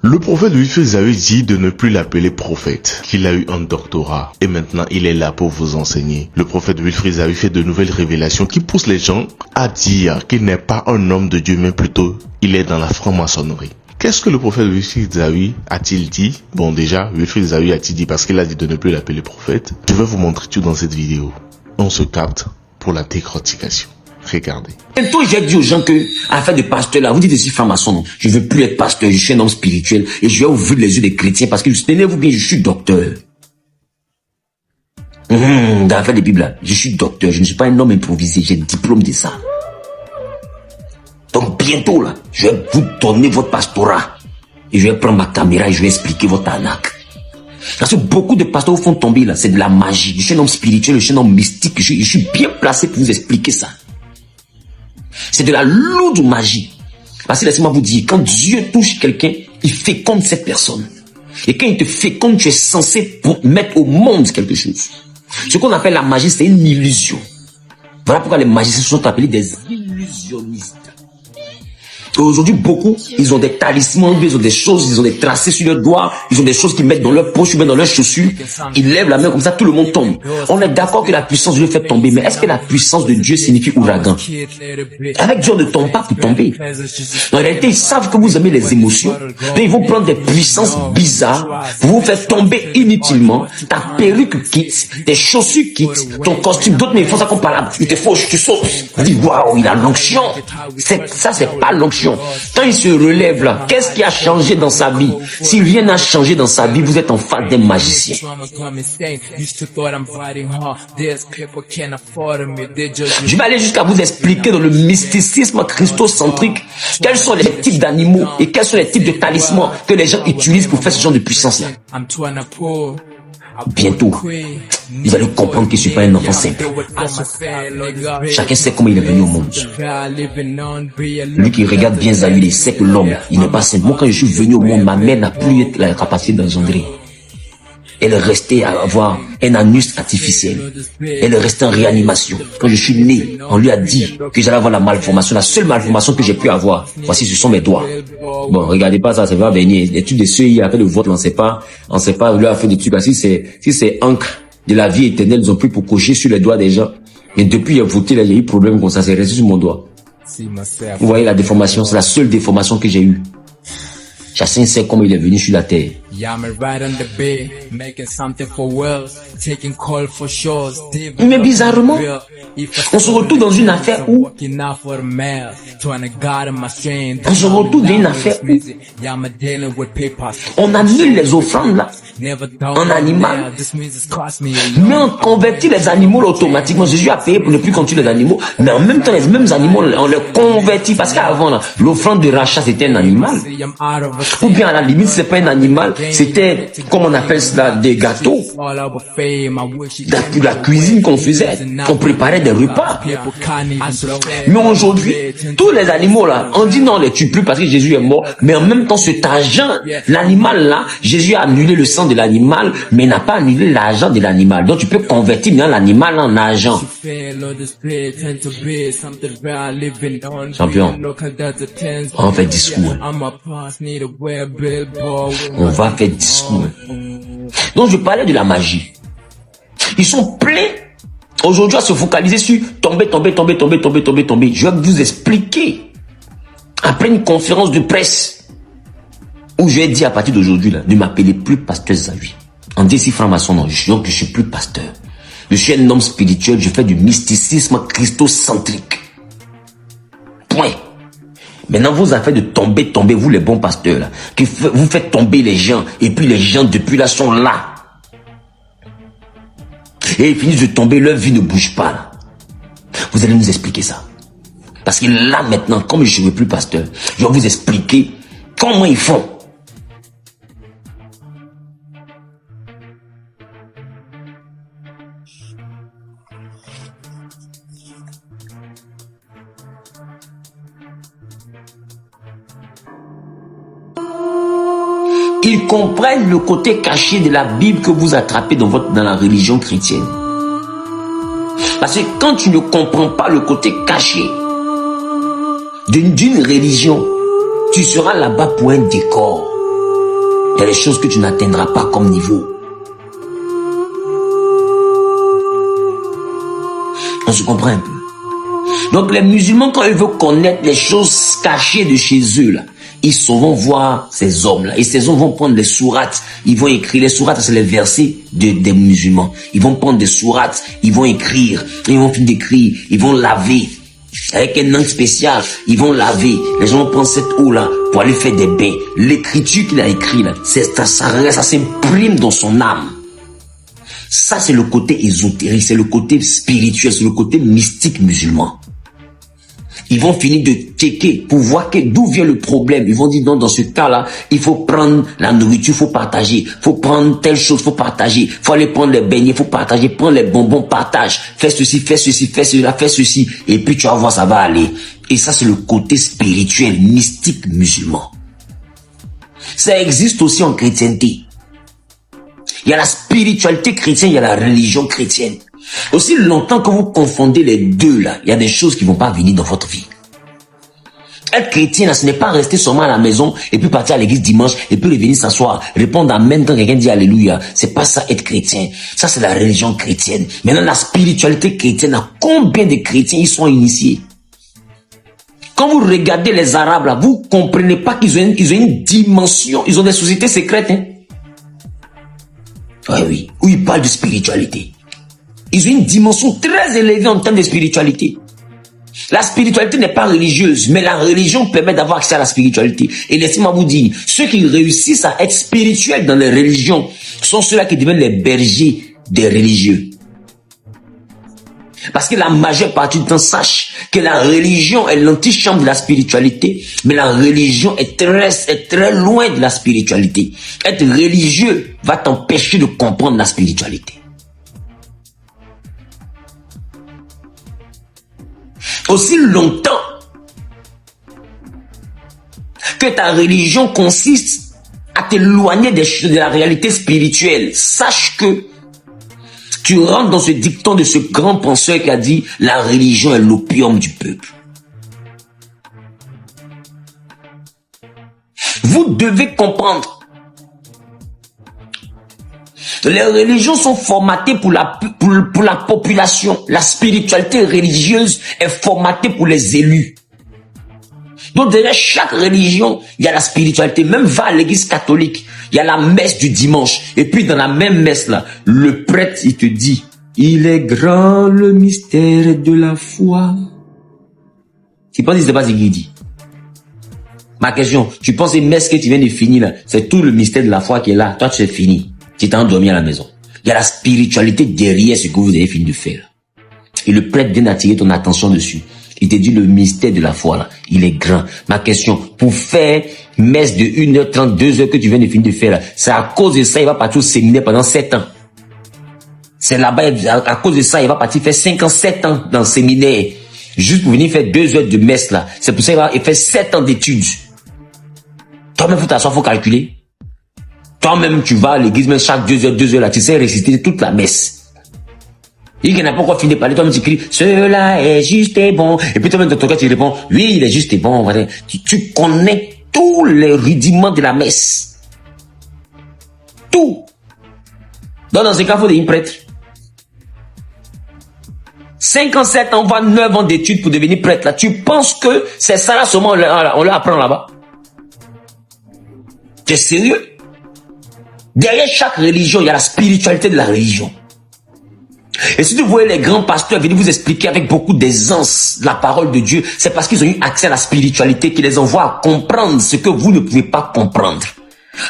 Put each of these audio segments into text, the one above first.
Le prophète Wilfrid Zawi dit de ne plus l'appeler prophète, qu'il a eu un doctorat et maintenant il est là pour vous enseigner. Le prophète Wilfrid Zawi fait de nouvelles révélations qui poussent les gens à dire qu'il n'est pas un homme de Dieu mais plutôt il est dans la franc-maçonnerie. Qu'est-ce que le prophète Wilfrid Zawi a-t-il dit? Bon déjà, Wilfrid Zawi a-t-il dit parce qu'il a dit de ne plus l'appeler prophète? Je vais vous montrer tout dans cette vidéo. On se capte pour la décortication. Regardez. Bientôt, j'ai dit aux gens que, afin de pasteur là, vous dites ici franc-maçon, non, je veux plus être pasteur, je suis un homme spirituel et je vais ouvrir les yeux des chrétiens parce que, tenez-vous bien, je suis docteur. Dans l'affaire des Bibles là, je suis docteur, je ne suis pas un homme improvisé, j'ai le diplôme de ça. Donc bientôt là, je vais vous donner votre pastorat et je vais prendre ma caméra et je vais expliquer votre arnaque. Parce que beaucoup de pasteurs vous font tomber là, c'est de la magie. Je suis un homme spirituel, je suis un homme mystique, je suis bien placé pour vous expliquer ça. C'est de la lourde magie. Parce que laissez-moi vous dire, quand Dieu touche quelqu'un, il féconde cette personne. Et quand il te féconde, tu es censé mettre au monde quelque chose. Ce qu'on appelle la magie, c'est une illusion. Voilà pourquoi les magiciens sont appelés des illusionnistes. Et aujourd'hui, beaucoup, ils ont des talismans, ils ont des choses, ils ont des tracés sur leurs doigts, ils ont des choses qu'ils mettent dans leur poche ou bien dans leurs chaussures. Ils lèvent la main comme ça, tout le monde tombe. On est d'accord que la puissance de Dieu fait tomber, mais est-ce que la puissance de Dieu signifie ouragan? Avec Dieu, on ne tombe pas pour tomber. En réalité, ils savent que vous aimez les émotions, mais ils vont prendre des puissances bizarres pour vous faire tomber inutilement. Ta perruque quitte, tes chaussures quittent, ton costume, d'autres mais ils font ça comparable. Ils te fauchent, tu sautes. Tu dis, waouh, il a l'onction. Ça, c'est pas l'onction. Quand il se relève là, qu'est-ce qui a changé dans sa vie? S'il rien n'a changé dans sa vie, vous êtes en face d'un magicien. Je vais aller jusqu'à vous expliquer dans le mysticisme christocentrique quels sont les types d'animaux et quels sont les types de talismans que les gens utilisent pour faire ce genre de puissance là. Bientôt, vous allez comprendre que je ne suis pas un enfant simple. Chacun sait comment il est venu au monde. Lui qui regarde bien Zawi, il sait que l'homme, il n'est pas simple. Moi, quand je suis venu au monde, ma mère n'a plus la capacité d'engendrer. Elle est restée à avoir un anus artificiel. Elle est restée en réanimation. Quand je suis né, on lui a dit que j'allais avoir la malformation. La seule malformation que j'ai pu avoir, voici, ce sont mes doigts. Bon, regardez pas ça, ça va venir. Les trucs de ceux qui a fait le vote, on sait pas, lui a fait des trucs. Si c'est encre de la vie éternelle, ils ont pris pour cocher sur les doigts des gens. Mais depuis, il a voté, là, il y a eu problème comme ça, c'est resté sur mon doigt. Vous voyez la déformation, c'est la seule déformation que j'ai eue. Chacun sait comment il est venu sur la terre. Mais bizarrement, on se retrouve dans une affaire où on annule les offrandes là en animal, mais on convertit les animaux là, automatiquement. Jésus a payé pour ne plus continuer les animaux, mais en même temps les mêmes animaux on les convertit parce qu'avant là l'offrande de rachat c'était un animal, ou bien à la limite c'est pas un animal, c'était comme on appelle cela des gâteaux, de la cuisine qu'on faisait, on préparait des repas. Mais aujourd'hui tous les animaux là on dit non on les tue plus parce que Jésus est mort, mais en même temps cet argent, l'animal là, Jésus a annulé le sang de l'animal mais n'a pas annulé l'argent de l'animal, donc tu peux convertir bien l'animal en argent. Champion, on fait discours, on va faire discours. Donc je parlais de la magie. Ils sont pleins aujourd'hui à se focaliser sur tomber. Je vais vous expliquer après une conférence de presse où je vais dire à partir d'aujourd'hui là, ne m'appelez plus pasteur Zawi. On dit si franc-maçon, non, je suis plus pasteur. Je suis un homme spirituel, je fais du mysticisme christocentrique. Point. Maintenant, vos affaires de tomber, vous les bons pasteurs là, qui vous faites tomber les gens, et puis les gens depuis là sont là. Et ils finissent de tomber, leur vie ne bouge pas là. Vous allez nous expliquer ça. Parce que là maintenant, comme je ne suis plus pasteur, je vais vous expliquer comment ils font. Ils comprennent le côté caché de la Bible que vous attrapez dans la religion chrétienne. Parce que quand tu ne comprends pas le côté caché d'une religion, tu seras là-bas pour un décor. Il y a des choses que tu n'atteindras pas comme niveau. On se comprend un peu. Donc les musulmans, quand ils veulent connaître les choses cachées de chez eux, là, ils vont voir ces hommes-là. Et ces hommes vont prendre des sourates. Ils vont écrire. Les sourates, c'est les versets des musulmans. Ils vont prendre des sourates. Ils vont écrire. Ils vont finir d'écrire. Ils vont laver. Avec un angle spécial, ils vont laver. Les gens vont prendre cette eau-là pour aller faire des bains. L'écriture qu'il a écrit là, ça s'imprime dans son âme. Ça, c'est le côté ésotérique, c'est le côté spirituel, c'est le côté mystique musulman. Ils vont finir de checker pour voir d'où vient le problème. Ils vont dire non, dans ce cas-là, il faut prendre la nourriture, il faut partager. Il faut prendre telle chose, il faut partager. Il faut aller prendre les beignets, il faut partager. Prendre les bonbons, partage. Fais ceci, fais cela, fais ceci. Et puis tu vas voir, ça va aller. Et ça, c'est le côté spirituel, mystique musulman. Ça existe aussi en chrétienté. Il y a la spiritualité chrétienne, il y a la religion chrétienne. Aussi longtemps que vous confondez les deux là, il y a des choses qui ne vont pas venir dans votre vie. Être chrétien, là, ce n'est pas rester seulement à la maison et puis partir à l'église dimanche et puis revenir s'asseoir, répondre amen quand quelqu'un dit alléluia. C'est pas ça être chrétien. Ça, c'est la religion chrétienne. Maintenant, la spiritualité chrétienne, à combien de chrétiens ils sont initiés? Quand vous regardez les Arabes là, vous comprenez pas qu'ils ont une dimension, ils ont des sociétés secrètes, hein? Oui, où ils parlent de spiritualité. Ils ont une dimension très élevée en termes de spiritualité. La spiritualité n'est pas religieuse, mais la religion permet d'avoir accès à la spiritualité. Et laissez-moi vous dire, ceux qui réussissent à être spirituels dans les religions sont ceux-là qui deviennent les bergers des religieux. Parce que la majeure partie du temps, sache que la religion est l'antichambre de la spiritualité, mais la religion est très loin de la spiritualité. Être religieux va t'empêcher de comprendre la spiritualité. Aussi longtemps que ta religion consiste à t'éloigner de la réalité spirituelle, sache que tu rentres dans ce dicton de ce grand penseur qui a dit « La religion est l'opium du peuple ». Vous devez comprendre. Les religions sont formatées pour la population. La spiritualité religieuse est formatée pour les élus. Donc derrière chaque religion, il y a la spiritualité. Même va à l'église catholique, il y a la messe du dimanche. Et puis dans la même messe là, le prêtre il te dit, il est grand le mystère de la foi. Tu penses que c'est pas ce qu'il dit? Ma question, tu penses que messe que tu viens de finir là, c'est tout le mystère de la foi qui est là. Toi tu es fini. Tu t'es endormi à la maison. Il y a la spiritualité derrière ce que vous avez fini de faire. Et le prêtre vient d'attirer ton attention dessus. Il te dit le mystère de la foi là, il est grand. Ma question, pour faire messe de 1h30, 2h que tu viens de finir de faire là, c'est à cause de ça il va partir au séminaire pendant 7 ans. C'est là-bas, à cause de ça il va partir faire 5 ans, 7 ans dans le séminaire. Juste pour venir faire 2 heures de messe là. C'est pour ça qu'il va faire 7 ans d'études. Toi-même, faut t'asseoir, faut calculer. Toi-même, tu vas à l'église, même chaque 2 heures là, tu sais réciter toute la messe. Il n'a pas encore fini de parler, toi-même tu cries, cela est juste et bon. Et puis toi-même dans ton cas, tu réponds, oui, il est juste et bon. Tu connais tous les rudiments de la messe. Tout. Donc dans ce cas, il faut devenir prêtre. 57 ans, 29 ans d'études pour devenir prêtre là. Tu penses que c'est ça là seulement on l'apprend là-bas? Tu es sérieux? Derrière chaque religion, il y a la spiritualité de la religion. Et si vous voyez les grands pasteurs venir vous expliquer avec beaucoup d'aisance la parole de Dieu, c'est parce qu'ils ont eu accès à la spiritualité qui les envoie à comprendre ce que vous ne pouvez pas comprendre.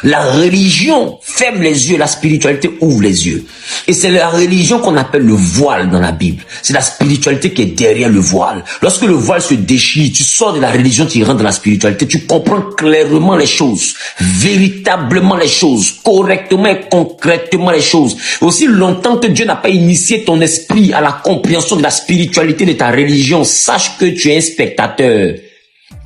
La religion ferme les yeux, la spiritualité ouvre les yeux. Et c'est la religion qu'on appelle le voile dans la Bible. C'est la spiritualité qui est derrière le voile. Lorsque le voile se déchire, tu sors de la religion, tu rentres dans la spiritualité, tu comprends clairement les choses, véritablement les choses, correctement et concrètement les choses. Aussi longtemps que Dieu n'a pas initié ton esprit à la compréhension de la spiritualité de ta religion, sache que tu es un spectateur.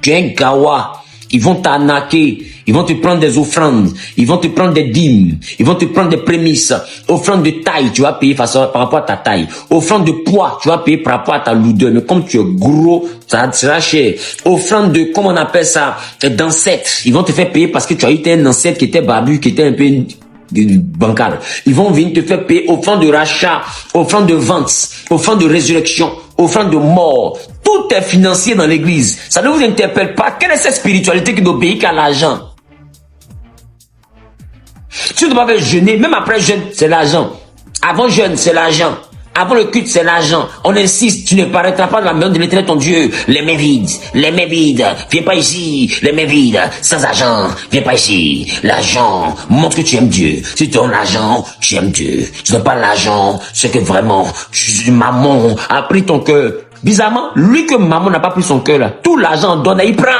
Tu es un gawa. Ils vont t'arnaquer. Ils vont te prendre des offrandes, ils vont te prendre des dîmes, ils vont te prendre des prémices. Offrande de taille, tu vas payer par rapport à ta taille. Offrande de poids, tu vas payer par rapport à ta lourdeur. Mais comme tu es gros, ça sera cher. Offrande de, comment on appelle ça, d'ancêtre. Ils vont te faire payer parce que tu as eu un ancêtre qui était barbu, qui était un peu bancal. Ils vont venir te faire payer offrande de rachat, offrande de vente, offrande de résurrection, offrande de mort. Tout est financier dans l'église. Ça ne vous interpelle pas. Quelle est cette spiritualité qui n'obéit qu'à l'argent? Tu ne dois pas jeûner, même après jeûne, c'est l'argent. Avant jeûne, c'est l'argent. Avant le culte, c'est l'argent. On insiste, tu ne paraîtras pas dans la main de l'Éternel ton Dieu. Les mains vides, viens pas ici. Les mains vides, sans argent, viens pas ici. L'argent, montre que tu aimes Dieu. Si tu donnes l'argent, tu aimes Dieu. Si tu donnes pas l'argent, c'est que vraiment, maman a pris ton cœur. Bizarrement, lui que maman n'a pas pris son cœur là, tout l'argent donne, il prend.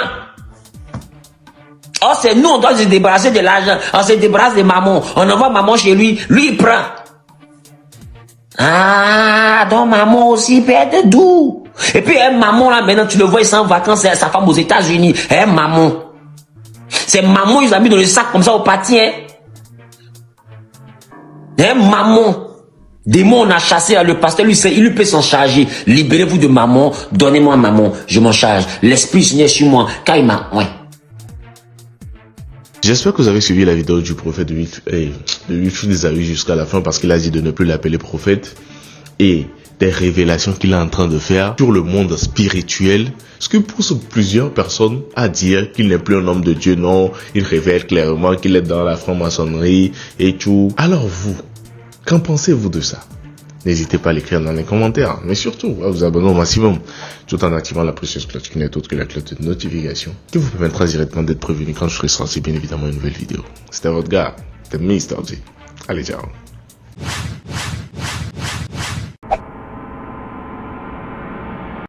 Oh, c'est nous, on doit se débarrasser de l'argent. On se débarrasse de maman. On envoie maman chez lui. Lui, il prend. Ah, donc maman aussi peut être doux. Et puis, maman, là, maintenant, tu le vois, il s'en vacances, c'est sa femme aux États-Unis. Maman. C'est maman, ils ont mis dans le sac comme ça au parti, maman. Démon, on a chassé le pasteur, lui, il peut s'en charger. Libérez-vous de maman. Donnez-moi maman. Je m'en charge. L'esprit Seigneur sur moi. Car il m'a, J'espère que vous avez suivi la vidéo du prophète de Wilfried jusqu'à la fin parce qu'il a dit de ne plus l'appeler prophète et des révélations qu'il est en train de faire sur le monde spirituel, ce qui pousse plusieurs personnes à dire qu'il n'est plus un homme de Dieu. Non, il révèle clairement qu'il est dans la franc-maçonnerie et tout. Alors vous, qu'en pensez-vous de ça? N'hésitez pas à l'écrire dans les commentaires, mais surtout à vous abonner au maximum, tout en activant la précieuse cloche qui n'est autre que la cloche de notification, qui vous permettra directement d'être prévenu quand je ferai sortir bien évidemment une nouvelle vidéo. C'était votre gars, The Mr. G. Allez, ciao.